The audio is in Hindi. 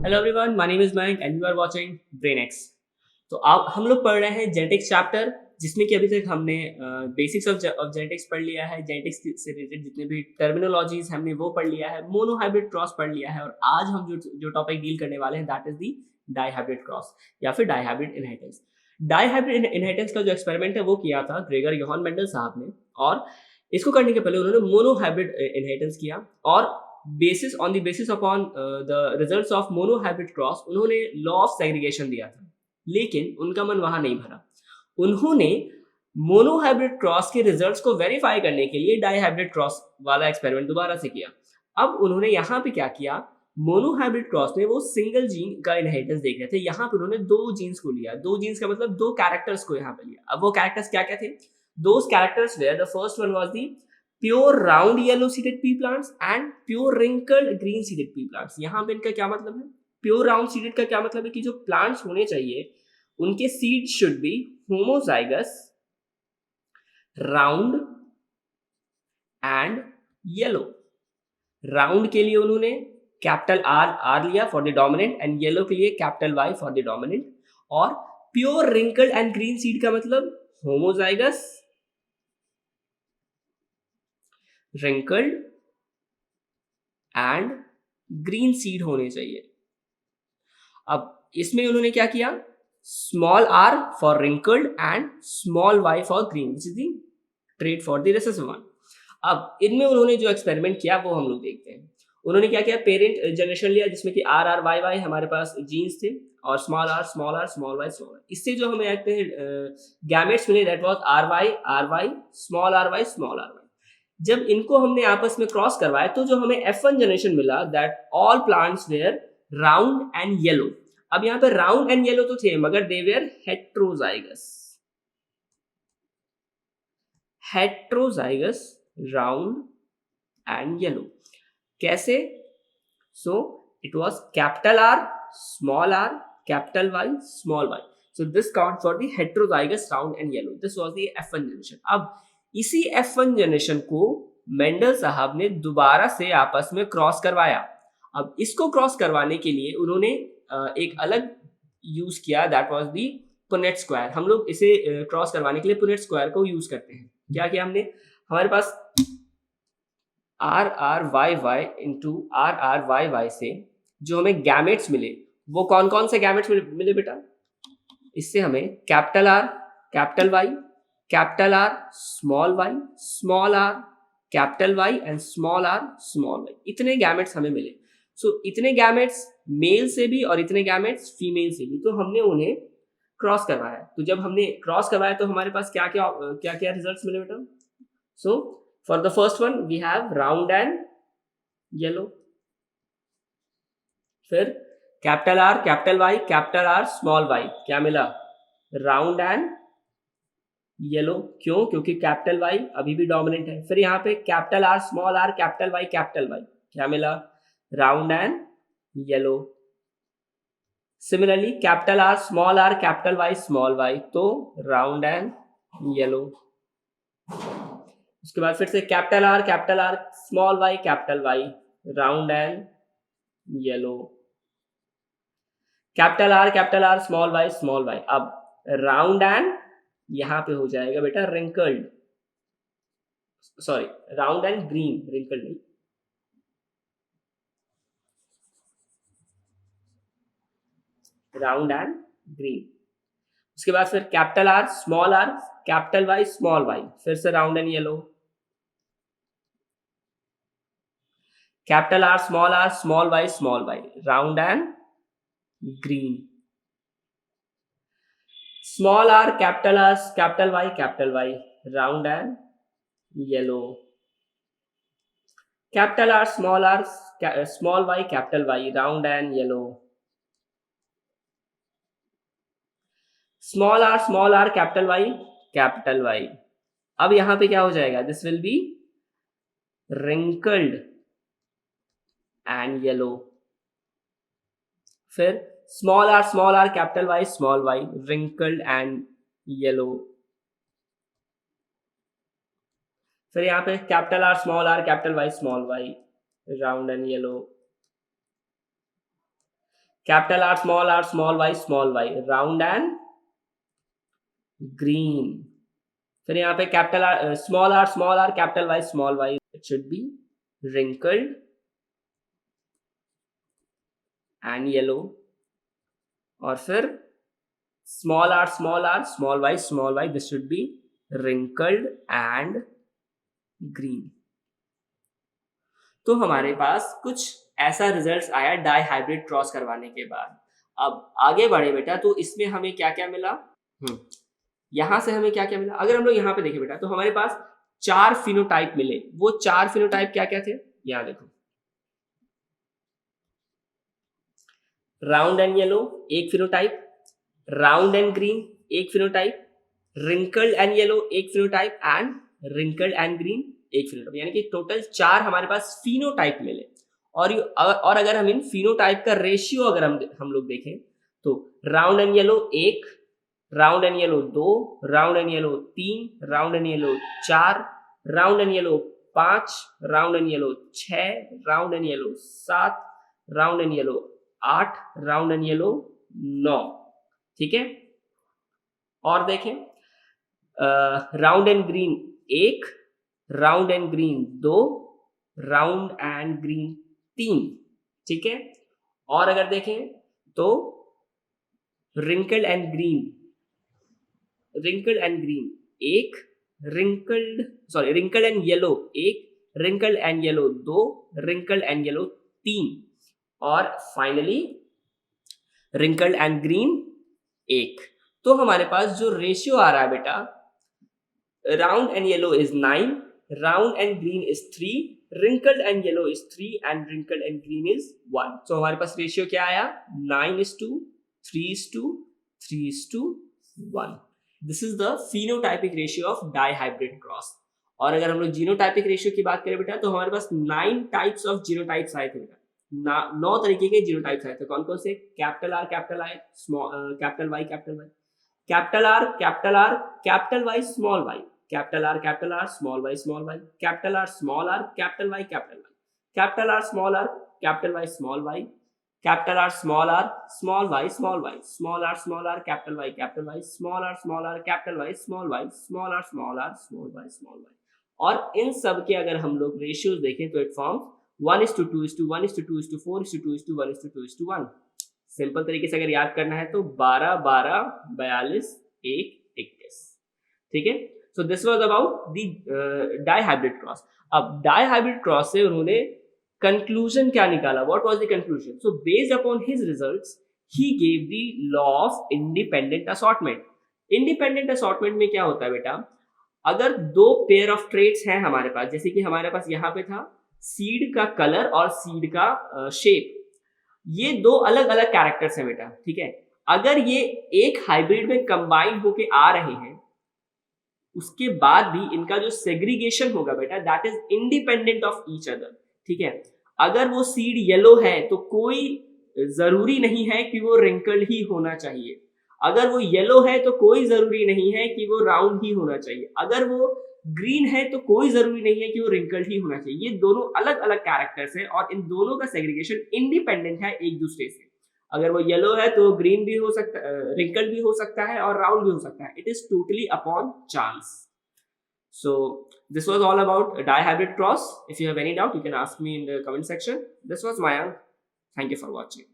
Hello everyone, my name is Mayank and you are watching BrainX. तो आप हम लोग पढ़ रहे हैं जेनेटिक्स चैप्टर, जिसमें कि अभी तक हमने बेसिक्स ऑफ जेनेटिक्स पढ़ लिया है। जेनेटिक्स से रिलेटेड जितने भी टर्मिनोलॉजीज हमने वो पढ़ लिया है, मोनोहाइब्रिड क्रॉस पढ़ लिया है। और आज हम जो टॉपिक डील करने वाले हैं that is the dihybrid cross या फिर डाईहाइब्रिड इनहेरिटेंस। डाईहाइब्रिड इनहेरिटेंस का जो एक्सपेरिमेंट है वो किया था ग्रेगर योहान मेंडल साहब ने, और इसको करने के पहले उन्होंने मोनोहाइब्रिड इनहेरिटेंस किया। और on the basis upon the results of monohybrid cross उन्होंने लॉ ऑफ सेग्रीगेशन दिया था, लेकिन उनका मन वहां नहीं भरा। उन्होंने मोनोहाइब्रिड क्रॉस के रिजल्ट्स को वेरीफाई करने के लिए डाईहाइब्रिड क्रॉस वाला एक्सपेरिमेंट दोबारा से किया। अब उन्होंने यहाँ पे क्या किया, मोनोहाइब्रिड क्रॉस में वो सिंगल जीन का इनहेरिटेंस देख रहे थे, यहाँ पे उन्होंने दो जीन्स को लिया। दो जीन्स का मतलब दो कैरेक्टर्स को यहाँ पे लिया। अब वो कैरेक्टर्स क्या क्या थे? Those characters were the first one was the pure round yellow seeded pea plants and pure wrinkled green seeded pea plants. यहाँ पे इनका क्या मतलब है? प्योर राउंड सीडेड का क्या मतलब है कि जो प्लांट्स होने चाहिए उनके seed should be homozygous, round and yellow. Round के लिए उन्होंने कैपिटल आर लिया for the dominant and yellow के लिए capital Y for the dominant. और pure wrinkled and green seed का मतलब homozygous, wrinkled and green seed होने चाहिए। अब इसमें उन्होंने क्या किया, small R for wrinkled and small Y for green, which is the trait for the recessive one. अब इनमें उन्होंने जो एक्सपेरिमेंट किया वो हम लोग देखते हैं। उन्होंने क्या किया, पेरेंट जनरेशन लिया जिसमें कि आर आर वाई वाई हमारे पास जीन्स थे, और small r small y small y. इससे जो हमें आते हैं गैमेट्स मिले that was R Y small r Y small r y. जब इनको हमने आपस में क्रॉस करवाया तो जो हमें F1 जनरेशन मिला that all plants were round and yellow. अब यहाँ पे राउंड एंड येलो तो थे मगर they were heterozygous round and yellow. कैसे? So it was capital R small are capital Y small Y. So this count for the heterozygous round and yellow. This was the F1 generation. अब इसी F1 जनरेशन को मेंडल साहब ने दोबारा से आपस में क्रॉस करवाया। अब इसको क्रॉस करवाने के लिए उन्होंने एक अलग यूज किया that was the Punnett square. हम लोग इसे क्रॉस करवाने के लिए पुनेट स्क्वायर को यूज करते हैं। क्या किया हमने, हमारे पास R R Y into R Y Y से जो हमें गैमेट्स मिले वो कौन कौन से गैमेट्स मिले बेटा? इससे हमें capital R capital R small are capital Y and small y, इतने गैमेट्स हमें मिले। सो इतने गैमेट्स मेल से भी और इतने गैमेट्स फीमेल से भी, तो हमने उन्हें क्रॉस करवाया। तो जब हमने क्रॉस करवाया तो हमारे पास क्या क्या रिजल्ट्स मिले बेटा? So for the first one we have round and yellow, फिर कैपिटल आर स्मॉल वाई, क्या मिला? Round and yellow. क्यों? क्योंकि कैपिटल वाई अभी भी डोमिनेंट है। फिर यहाँ पे कैपिटल आर कैपिटल वाई, क्या मिला? Round and yellow. Similarly capital R capital Y small y, तो राउंड एंड येलो। उसके बाद फिर से capital R small Y capital Y, round and yellow. Capital R small y. अब राउंड एंड यहां पे हो जाएगा बेटा wrinkled, sorry round and green, wrinkled नहीं, राउंड एंड ग्रीन। उसके बाद फिर capital R capital Y small y, फिर से round and yellow. Capital R small Y round and green. Small are capital Y round and yellow. Capital R small Y capital Y round and yellow. Small are capital Y. अब यहां पे क्या हो जाएगा? This will be wrinkled and yellow. फिर small are capital Y wrinkled and yellow. फिर यहाँ पे capital R capital Y small Y round and yellow. Capital R small Y, round and green. फिर यहाँ पे capital R small are capital Y, it should be wrinkled and yellow. और फिर small r small y, this should be wrinkled and green. तो हमारे पास कुछ ऐसा रिजल्ट आया डाई हाइब्रिड क्रॉस करवाने के बाद। अब आगे बढ़े बेटा, तो इसमें हमें क्या क्या मिला, यहां से हमें क्या क्या मिला। अगर हम लोग यहाँ पे देखें बेटा, तो हमारे पास 4 फिनोटाइप मिले। वो 4 फिनोटाइप क्या क्या थे, यहाँ देखो। राउंड एंड येलो एक फिनोटाइप, राउंड एंड ग्रीन एक फिनोटाइप, रिंकल्ड एंड येलो एक phenotype and wrinkled and green एक फिनोटाइप। यानी कि टोटल 4 हमारे पास फिनोटाइप मिले। और अगर हम इन फिनोटाइप का रेशियो अगर हम लोग देखें, तो round and yellow 1, round and yellow 2, round and yellow 3, round and yellow 4, round and yellow 5, round and yellow 6, round and yellow 7, round and yellow 8, round and yellow 9। ठीक है। और देखें, round and green 1, round and green 2, round and green 3। ठीक है। और अगर देखें तो wrinkled and green 1, wrinkled and yellow 1, wrinkled and yellow 2, wrinkled and yellow 3, और फाइनली रिंकल्ड एंड ग्रीन 1। तो हमारे पास जो रेशियो आ रहा है बेटा, round and yellow is 9, round and green is 3, wrinkled and yellow is 3 and wrinkled and green is 1। so हमारे पास रेशियो क्या आया, 9:3:3:1। This is the phenotypic ratio of dihybrid cross. और अगर हम लोग जीनोटाइपिक रेशियो की बात करें बेटा, तो हमारे पास 9 टाइप्स ऑफ जीनोटाइप्स आए थे बेटा। 9 तरीके के जीनोटाइप्स आए थे। कौन कौन से, capital R capital I, capital Y capital Y, capital R capital Y small Y, capital R small Y, capital R small are capital Y, capital R small are capital Y, capital R small r small y, small r small are capital Y, small are capital Y, small r small r small y. और इन सब के अगर हम लोग रेशियोज देखें तो इट फॉर्म 1:2:1:2:4:2:1:2:1। सिंपल तरीके से अगर याद करना है तो 12 12 42 1 21। ठीक है। So this was about the dihybrid cross। अब dihybrid cross से उन्होंने conclusion क्या निकाला, what was the conclusion? So based upon his results, he gave the law of independent assortment। independent assortment में क्या होता है बेटा, अगर 2 पेयर ऑफ ट्रेट्स हैं हमारे पास, जैसे कि हमारे पास यहाँ पे था सीड का कलर और सीड का शेप, ये 2 अलग अलग कैरेक्टर्स हैं बेटा। ठीक है। अगर ये एक हाइब्रिड में कंबाइन होके आ रहे हैं, उसके बाद भी इनका जो सेग्रीगेशन होगा बेटा, that is independent of each other. ठीक है। अगर वो सीड येलो है तो कोई जरूरी नहीं है कि वो रिंकल्ड ही होना चाहिए। अगर वो येलो है तो कोई जरूरी नहीं है कि वो राउंड ही होना चाहिए। अगर वो ग्रीन है तो कोई जरूरी नहीं है कि वो रिंकल्ड ही होना चाहिए। ये दोनों अलग अलग कैरेक्टर्स हैं और इन दोनों का सेग्रीगेशन इंडिपेंडेंट है एक दूसरे से। अगर वो येलो है तो ग्रीन भी हो सकता है, रिंकल्ड भी हो सकता है और राउंड भी हो सकता है। It is totally upon chance. So this was all about dihybrid cross. If you have any doubt, you can ask me in the comment section. This was Mayank. Thank you for watching.